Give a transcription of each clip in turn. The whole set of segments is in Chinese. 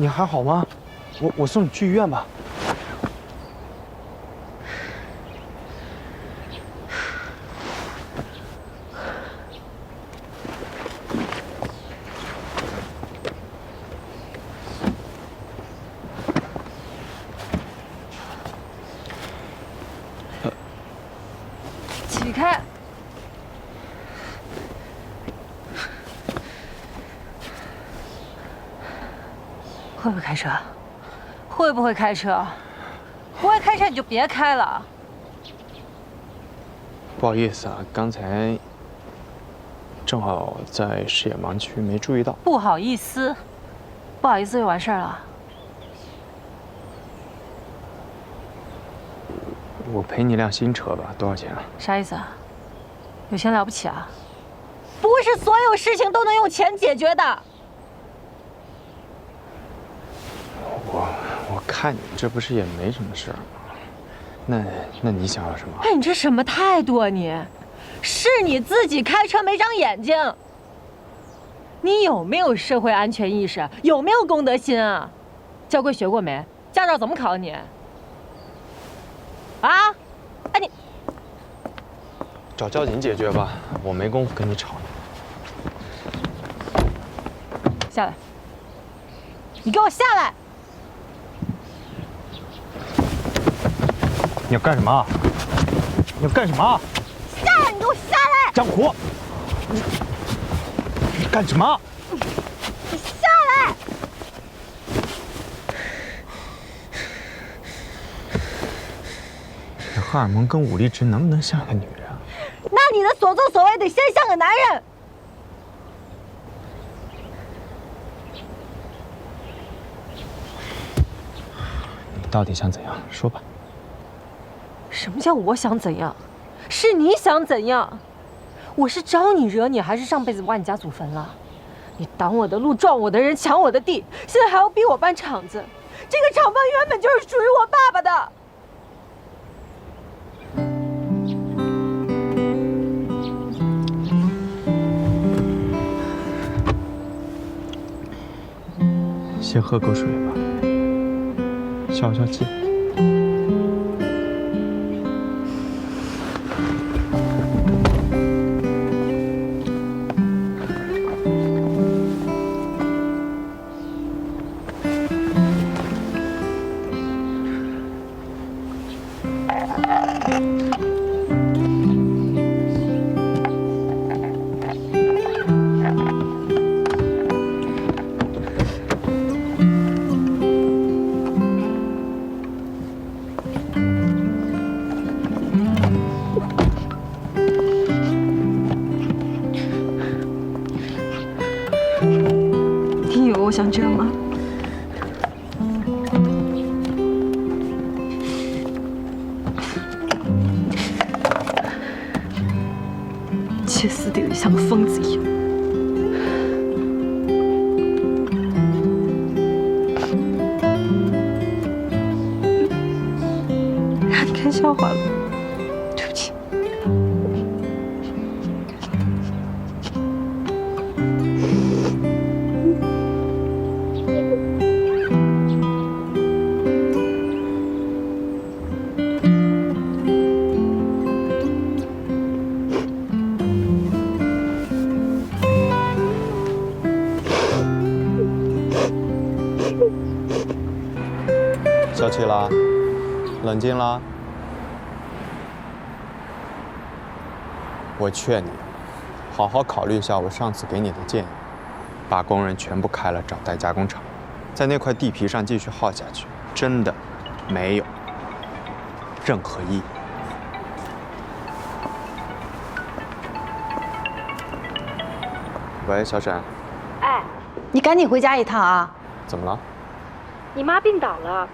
你还好吗？我送你去医院吧。起开！会不会开车？会不会开车？不会开车你就别开了。不好意思啊，刚才正好在视野盲区，没注意到。不好意思，不好意思就完事儿了。我陪你辆新车吧，多少钱啊？啥意思啊？有钱了不起啊？不是所有事情都能用钱解决的。我看你这不是也没什么事儿吗？那你想要什么？哎，你这什么态度啊你？是你自己开车没长眼睛。你有没有社会安全意识？有没有公德心啊？交规学过没？驾照怎么考你？啊？哎你找交警解决吧，我没工夫跟你吵。下来！你给我下来！你要干什么？你要干什么？下来！你给我下来！江湖，你干什么？你下来！这荷尔蒙跟武力值能不能像个女人啊？那你的所作所为得先像个男人。你到底想怎样？说吧。什么叫我想怎样？是你想怎样？我是招你惹你，还是上辈子挖你家祖坟了？你挡我的路，撞我的人，抢我的地，现在还要逼我搬厂子。这个厂房原本就是属于我爸爸的。先喝口水吧，消消气。你以为我想这样吗？歇斯底里，像个疯子一样。让你看笑话了，对不起。消气啦，冷静啦。我劝你，好好考虑一下我上次给你的建议，把工人全部开了，找代加工厂，在那块地皮上继续耗下去，真的没有任何意义。喂，小沈。哎，你赶紧回家一趟啊！怎么了？你妈病倒了。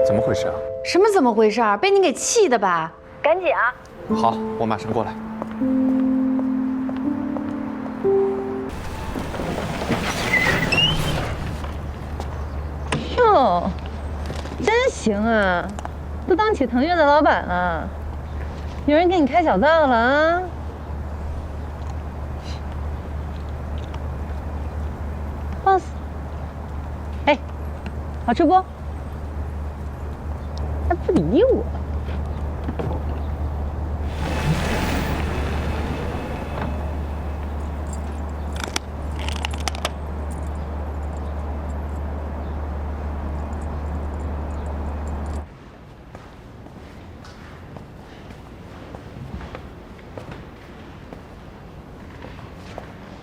怎么回事啊？什么怎么回事？被你给气的吧？赶紧啊！好，我马上过来。哟，真行啊，都当起腾越的老板了。有人给你开小灶了啊？boss，哎，好吃不？还不理我。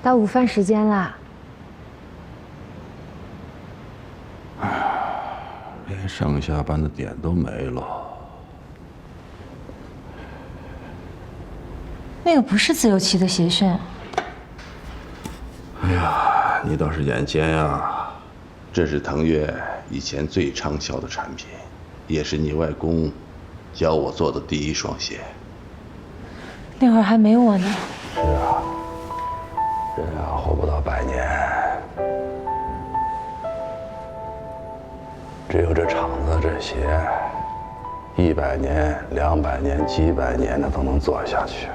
到午饭时间啦。连上下班的点都没了。那个不是自由骑的鞋楦。哎呀，你倒是眼尖呀！这是腾越以前最畅销的产品，也是你外公教我做的第一双鞋。那会儿还没我呢。是啊，人啊活不到100年，只有这厂子这鞋，100年、200年、几百年的都能做下去。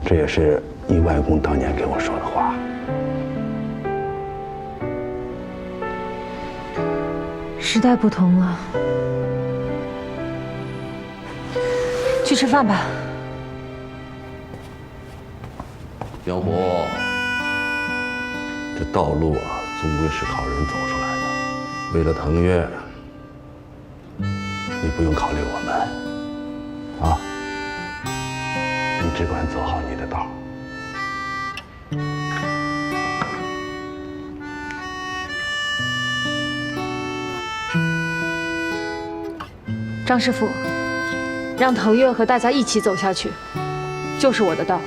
这也是你外公当年给我说的话。时代不同了，去吃饭吧。江湖，这道路啊，终归是靠人走出来的。为了腾越，你不用考虑我们，啊，你只管走好你的道。张师傅，让腾越和大家一起走下去，就是我的道。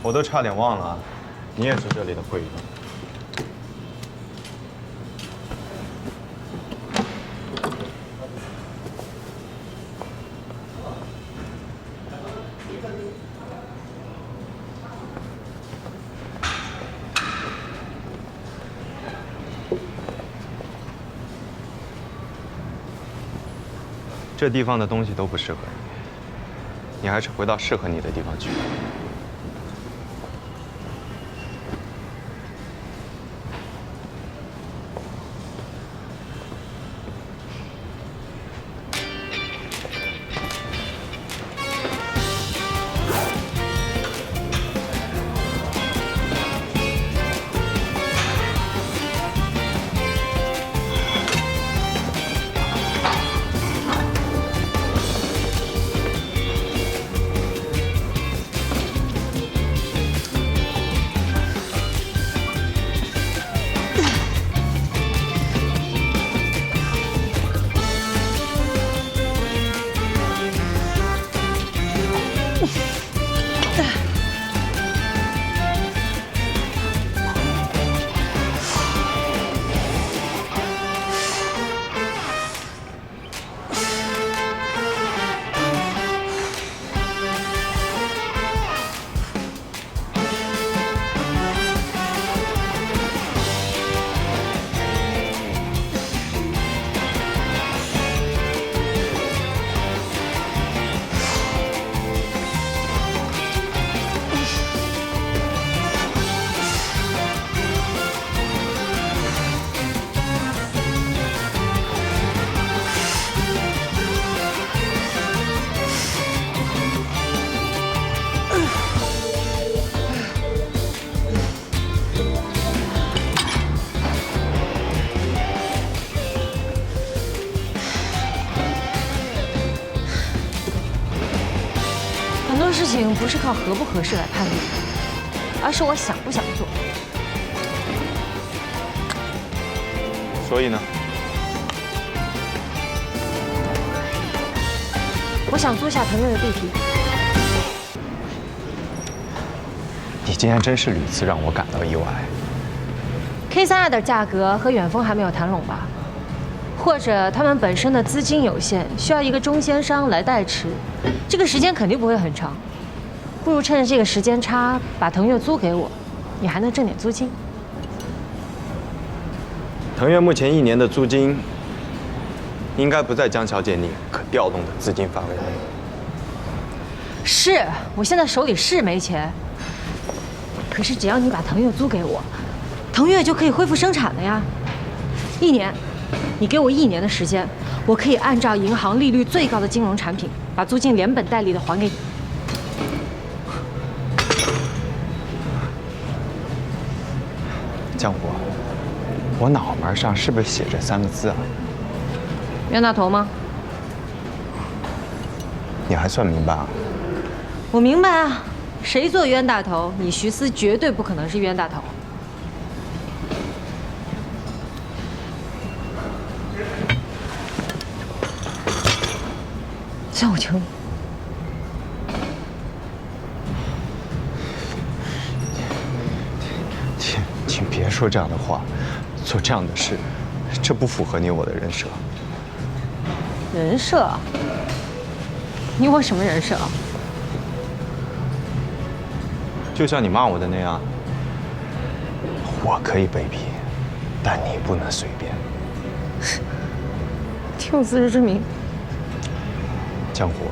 我都差点忘了，你也是这里的会员。这地方的东西都不适合你，你还是回到适合你的地方去。事情不是靠合不合适来判定的，而是我想不想做。所以呢？我想租下腾越的地皮。你今天真是屡次让我感到意外。K32的价格和远峰还没有谈拢吧？或者他们本身的资金有限，需要一个中间商来代持，这个时间肯定不会很长。不如趁着这个时间差，把腾越租给我，你还能挣点租金。腾越目前1年的租金，应该不在江小姐你可调动的资金范围内。是，我现在手里是没钱，可是只要你把腾越租给我，腾越就可以恢复生产了呀。1年，你给我1年的时间，我可以按照银行利率最高的金融产品，把租金连本带利的还给你。江湖，我脑门上是不是写着3个字啊？冤大头吗？你还算明白啊？我明白啊，谁做冤大头，你徐思绝对不可能是冤大头。算我求你。请别说这样的话，做这样的事，这不符合你我的人设。人设？你我什么人设？就像你骂我的那样，我可以卑鄙，但你不能随便。挺有自知之明。江湖，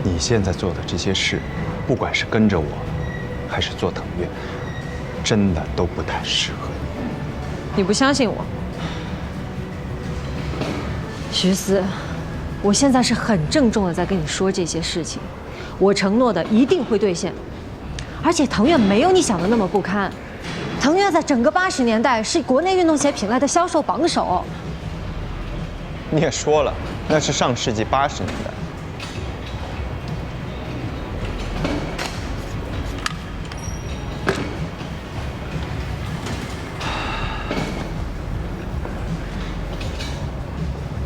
你现在做的这些事，不管是跟着我，还是做腾越，真的都不太适合你。你不相信我？徐思，我现在是很郑重的在跟你说这些事情，我承诺的一定会兑现。而且腾越没有你想的那么不堪，腾越在整个80年代是国内运动鞋品类的销售榜首。你也说了，那是上世纪80年代。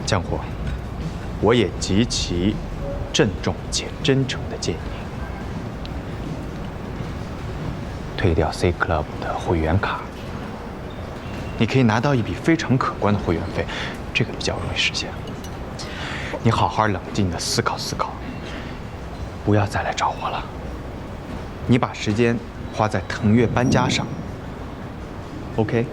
江湖，我也极其郑重且真诚地建议你，退掉 C Club 的会员卡，你可以拿到一笔非常可观的会员费，这个比较容易实现。你好好冷静地思考思考，不要再来找我了。你把时间花在腾越搬家上 ，OK？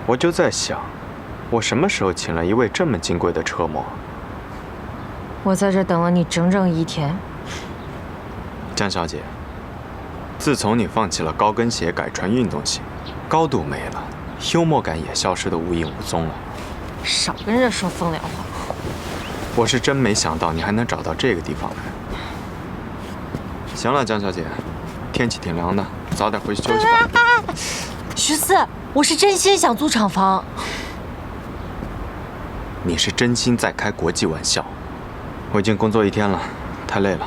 我就在想，我什么时候请了一位这么金贵的车模？我在这等了你整整1天。江小姐，自从你放弃了高跟鞋改穿运动鞋，高度没了，幽默感也消失得无影无踪了。少跟人说风凉话。我是真没想到你还能找到这个地方来。行了，江小姐，天气挺凉的，早点回去休息吧。徐思，我是真心想租厂房。你是真心在开国际玩笑。我已经工作1天了，太累了。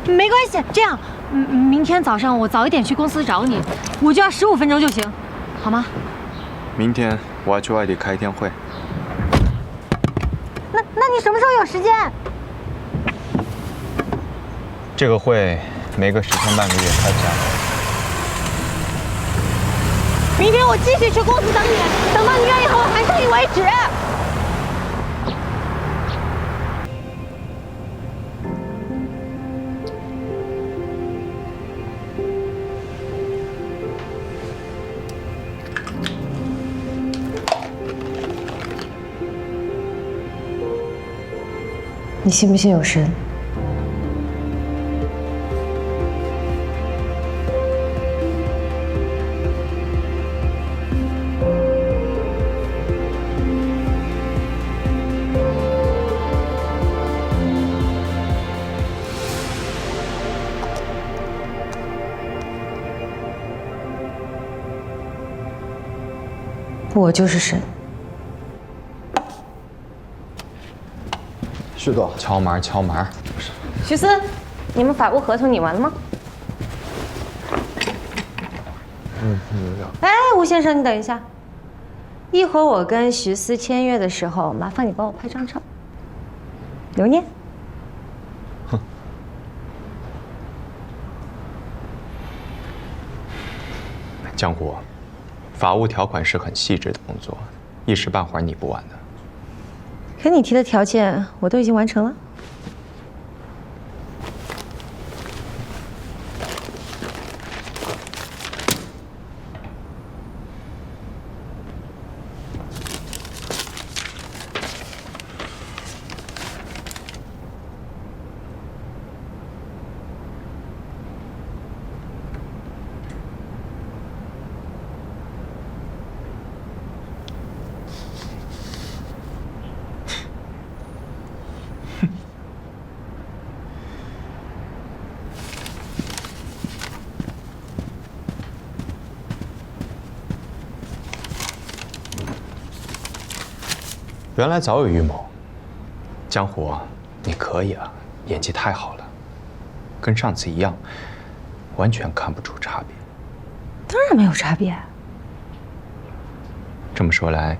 没关系，这样，明天早上我早一点去公司找你，我就要15分钟就行，好吗？明天我要去外地开1天会。那你什么时候有时间？这个会没个10天半个月开不下来。明天我继续去公司等你，等到你愿意和我谈生意为止。你信不信有神？我就是神。徐总，敲门，敲门。徐思，你们法务合同拟完了吗？哎，吴先生，你等一下，一会儿我跟徐思签约的时候，麻烦你帮我拍张照，留念。江湖，法务条款是很细致的工作，一时半会儿拟不完的。可你提的条件我都已经完成了。原来早有预谋。江湖，你可以啊，演技太好了，跟上次一样，完全看不出差别。当然没有差别。这么说来，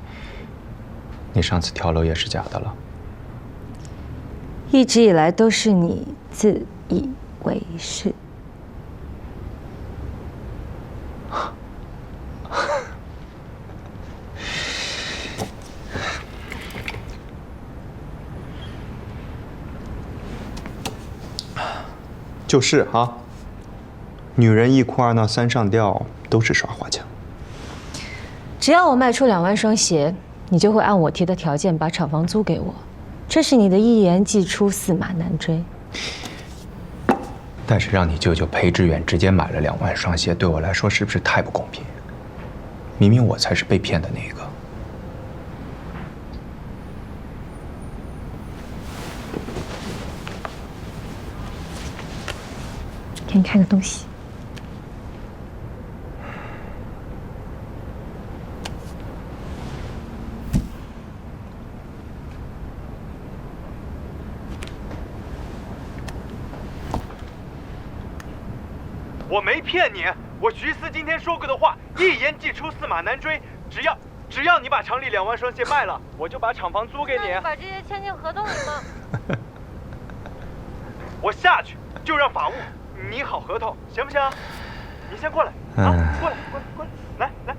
你上次跳楼也是假的了。一直以来都是你自以为是。就是哈，女人一哭二闹三上吊，都是耍花枪。只要我卖出2万双鞋，你就会按我提的条件把厂房租给我。这是你的一言既出，驷马难追。但是让你舅舅裴志远直接买了2万双鞋，对我来说是不是太不公平？明明我才是被骗的那个。给你看个东西。我没骗你，我徐思今天说过的话，一言既出，驷马难追。只要你把厂里2万双鞋卖了，我就把厂房租给你。把这些签进合同里吗？我下去就让法务拟好合同，行不行？你先过来啊，过来，来。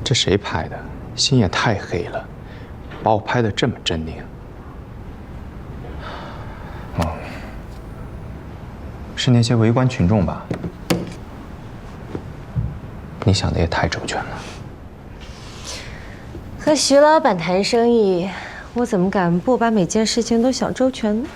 这谁拍的？心也太黑了，把我拍得这么狰狞。哦，是那些围观群众吧？你想的也太周全了。和徐老板谈生意，我怎么敢不把每件事情都想周全呢？